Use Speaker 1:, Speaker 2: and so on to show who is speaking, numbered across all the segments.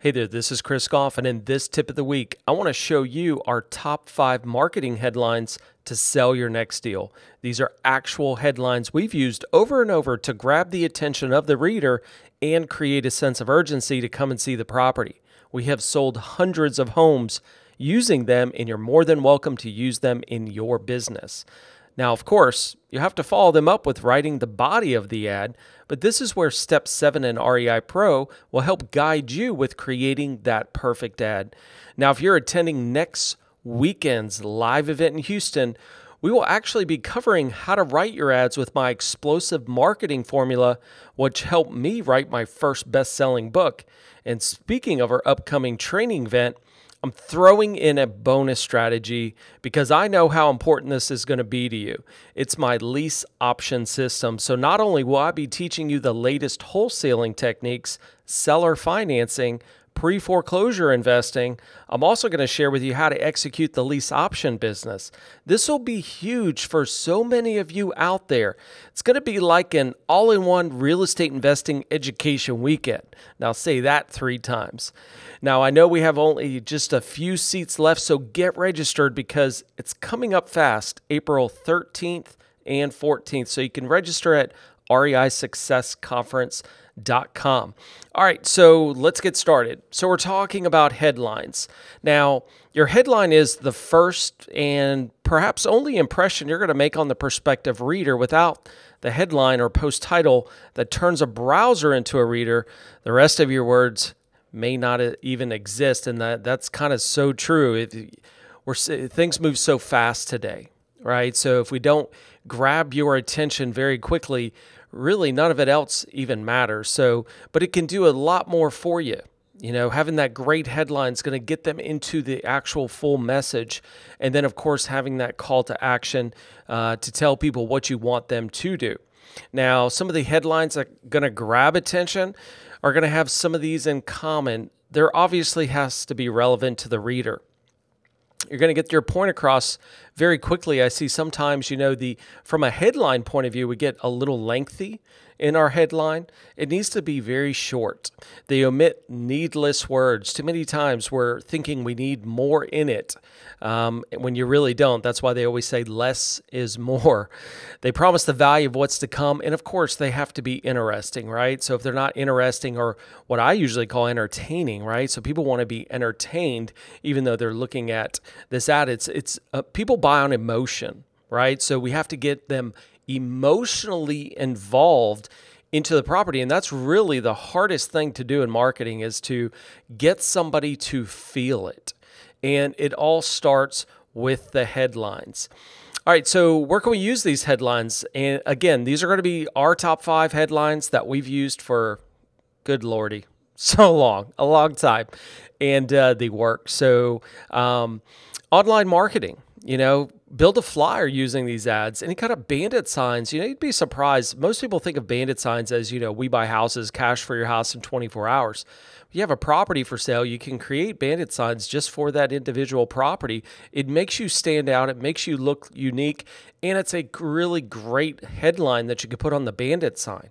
Speaker 1: Hey there, this is Chris Goff, and in this tip of the week, I want to show you our top 5 marketing headlines to sell your next deal. These are actual headlines we've used over and over to grab the attention of the reader and create a sense of urgency to come and see the property. We have sold hundreds of homes using them, and you're more than welcome to use them in your business. Now, of course, you have to follow them up with writing the body of the ad, but this is where Step 7 in REI Pro will help guide you with creating that perfect ad. Now, if you're attending next weekend's live event in Houston, we will actually be covering how to write your ads with my explosive marketing formula, which helped me write my first best-selling book. And speaking of our upcoming training event, I'm throwing in a bonus strategy because I know how important this is going to be to you. It's my lease option system. So not only will I be teaching you the latest wholesaling techniques, seller financing, pre-foreclosure investing, I'm also going to share with you how to execute the lease option business. This will be huge for so many of you out there. It's going to be like an all-in-one real estate investing education weekend. Now say that 3 times. Now I know we have only just a few seats left, so get registered because it's coming up fast, April 13th and 14th. So you can register at reisuccessconference.com. All right, so let's get started. So we're talking about headlines. Now, your headline is the first and perhaps only impression you're going to make on the prospective reader. Without the headline or post title that turns a browser into a reader, the rest of your words may not even exist, and that's kind of so true. Things move so fast today, right? So if we don't grab your attention very quickly, really none of it else even matters. So, but it can do a lot more for you. You know, having that great headline is going to get them into the actual full message. And then, of course, having that call to action to tell people what you want them to do. Now, some of the headlines that are going to grab attention are going to have some of these in common. There obviously has to be relevant to the reader. You're going to get your point across very quickly. I see sometimes, from a headline point of view, we get a little lengthy in our headline. It needs to be very short. They omit needless words. Too many times we're thinking we need more in it when you really don't. That's why they always say less is more. They promise the value of what's to come. And of course, they have to be interesting, right? So if they're not interesting, or what I usually call entertaining, right? So people want to be entertained even though they're looking at this ad. It's people buy on emotion, right? So we have to get them emotionally involved into the property. And that's really the hardest thing to do in marketing, is to get somebody to feel it. And it all starts with the headlines. All right, so where can we use these headlines? And again, these are going to be our top 5 headlines that we've used for, good Lordy, so long, a long time. And they work. So online marketing, build a flyer using these ads. Any kind of bandit signs, you'd be surprised. Most people think of bandit signs as, we buy houses, cash for your house in 24 hours. If you have a property for sale, you can create bandit signs just for that individual property. It makes you stand out. It makes you look unique. And it's a really great headline that you could put on the bandit sign.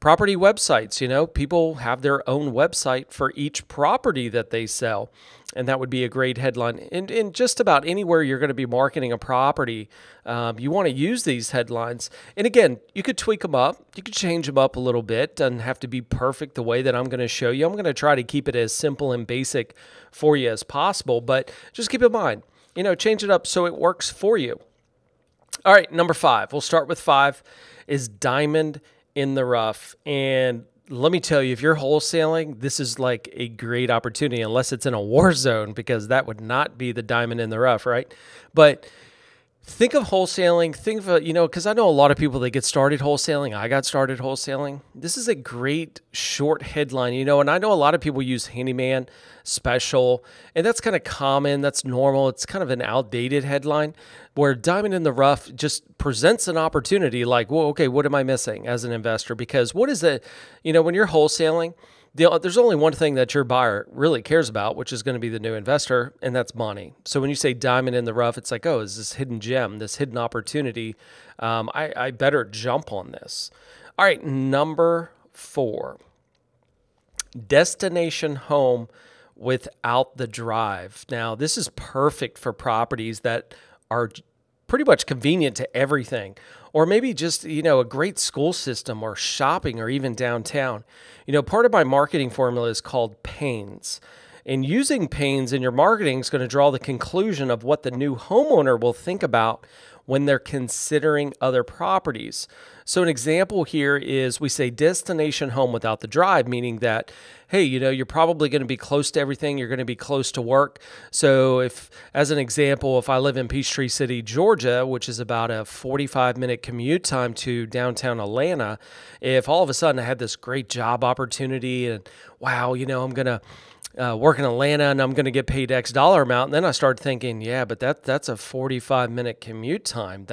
Speaker 1: Property websites, people have their own website for each property that they sell. And that would be a great headline. And in just about anywhere you're going to be marketing a property, you want to use these headlines. And again, you could tweak them up. You could change them up a little bit. Doesn't have to be perfect the way that I'm going to show you. I'm going to try to keep it as simple and basic for you as possible. But just keep in mind, change it up so it works for you. All right, number 5. We'll start with 5 is diamond in the rough. And let me tell you, if you're wholesaling, this is like a great opportunity, unless it's in a war zone, because that would not be the diamond in the rough, right? But think of wholesaling, because I know a lot of people that get started wholesaling. I got started wholesaling. This is a great short headline, and I know a lot of people use handyman, special, and that's kind of common. That's normal. It's kind of an outdated headline, where diamond in the rough just presents an opportunity like, well, okay, what am I missing as an investor? Because what is it, when you're wholesaling, there's only one thing that your buyer really cares about, which is going to be the new investor, and that's money. So when you say diamond in the rough, it's like, oh, is this hidden gem, this hidden opportunity? I better jump on this. All right, number 4. Destination home without the drive. Now, this is perfect for properties that are pretty much convenient to everything, or maybe just, a great school system or shopping or even downtown. Part of my marketing formula is called pains. And using pains in your marketing is going to draw the conclusion of what the new homeowner will think about when they're considering other properties. So an example here is we say destination home without the drive, meaning that, hey, you're probably going to be close to everything. You're going to be close to work. So if, as an example, if I live in Peachtree City, Georgia, which is about a 45-minute commute time to downtown Atlanta, if all of a sudden I had this great job opportunity and wow, I'm going to work in Atlanta and I'm going to get paid X dollar amount. And then I started thinking, yeah, but that's a 45-minute commute time.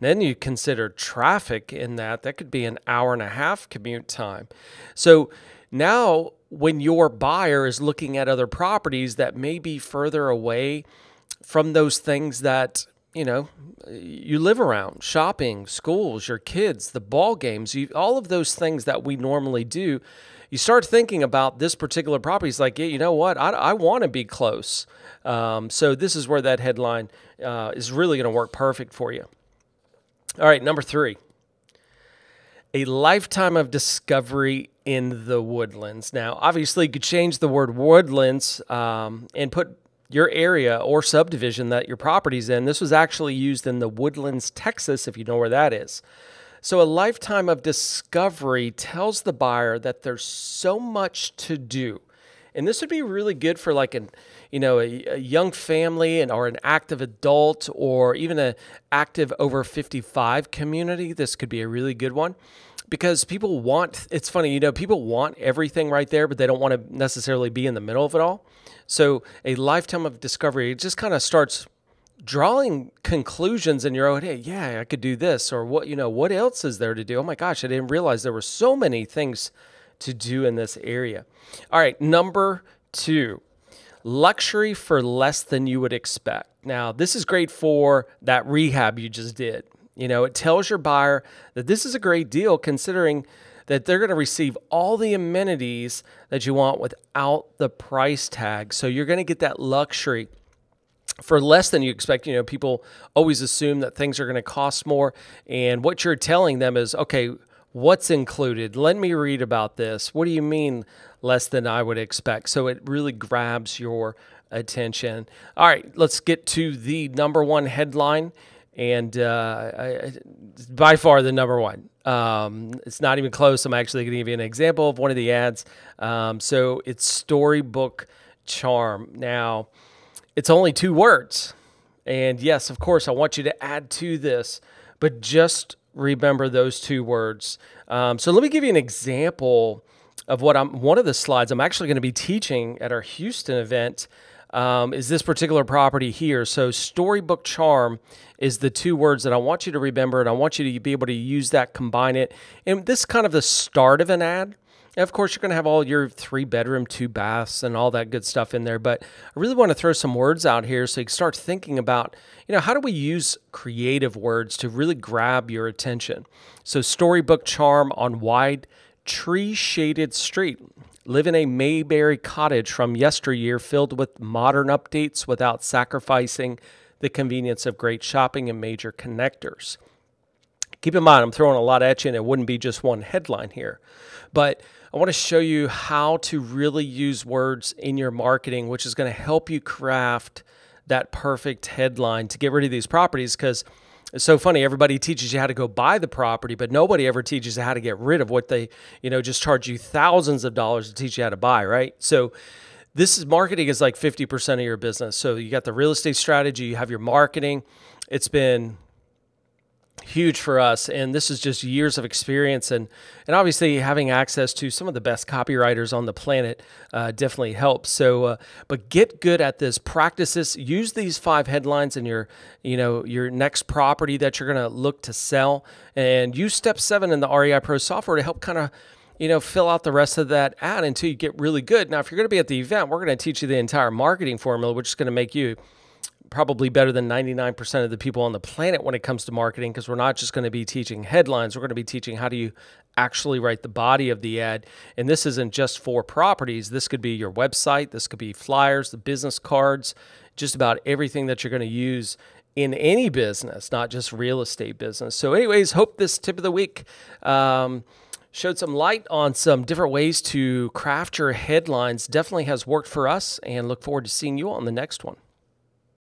Speaker 1: Then you consider traffic in that could be an hour and a half commute time. So now when your buyer is looking at other properties that may be further away from those things that, you live around, shopping, schools, your kids, the ball games, all of those things that we normally do, you start thinking about this particular property. It's like, yeah, you know what? I want to be close. So this is where that headline is really going to work perfect for you. All right, number 3. A lifetime of discovery in the Woodlands. Now, obviously, you could change the word Woodlands and put your area or subdivision that your property's in. This was actually used in the Woodlands, Texas, if you know where that is. So a lifetime of discovery tells the buyer that there's so much to do. And this would be really good for like a young family or an active adult or even an active over 55 community. This could be a really good one because it's funny, people want everything right there, but they don't want to necessarily be in the middle of it all. So a lifetime of discovery, it just kind of starts drawing conclusions in your own head. Yeah, I could do this, or what else is there to do? Oh my gosh, I didn't realize there were so many things to do in this area. All right, number 2, luxury for less than you would expect. Now, this is great for that rehab you just did. It tells your buyer that this is a great deal considering that they're going to receive all the amenities that you want without the price tag. So you're going to get that luxury for less than you expect. People always assume that things are going to cost more. And what you're telling them is, okay, what's included? Let me read about this. What do you mean less than I would expect? So it really grabs your attention. All right, let's get to the number 1 headline. And by far the number 1. It's not even close. I'm actually going to give you an example of one of the ads. So it's Storybook Charm. Now, it's only 2 words. And yes, of course, I want you to add to this, but just remember those 2 words. So let me give you an example of one of the slides I'm actually going to be teaching at our Houston event is this particular property here. So Storybook Charm is the 2 words that I want you to remember, and I want you to be able to use that, combine it. And this is kind of the start of an ad. And of course, you're going to have all your 3-bedroom, 2 baths, and all that good stuff in there. But I really want to throw some words out here so you can start thinking about, how do we use creative words to really grab your attention? So Storybook Charm on wide tree-shaded street. Live in a Mayberry cottage from yesteryear filled with modern updates without sacrificing the convenience of great shopping and major connectors. Keep in mind, I'm throwing a lot at you, and it wouldn't be just one headline here. But I want to show you how to really use words in your marketing, which is going to help you craft that perfect headline to get rid of these properties, because it's so funny. Everybody teaches you how to go buy the property, but nobody ever teaches you how to get rid of what they, just charge you thousands of dollars to teach you how to buy, right? So marketing is like 50% of your business. So you got the real estate strategy, you have your marketing. It's been huge for us, and this is just years of experience, and obviously having access to some of the best copywriters on the planet definitely helps. So but get good at this, practice this, use these 5 headlines in your next property that you're going to look to sell, and use step 7 in the REI Pro software to help kind of fill out the rest of that ad until you get really good. Now, if you're going to be at the event, we're going to teach you the entire marketing formula, which is going to make you probably better than 99% of the people on the planet when it comes to marketing, because we're not just going to be teaching headlines. We're going to be teaching how do you actually write the body of the ad. And this isn't just for properties. This could be your website. This could be flyers, the business cards, just about everything that you're going to use in any business, not just real estate business. So anyways, hope this tip of the week showed some light on some different ways to craft your headlines. Definitely has worked for us, and look forward to seeing you on the next one.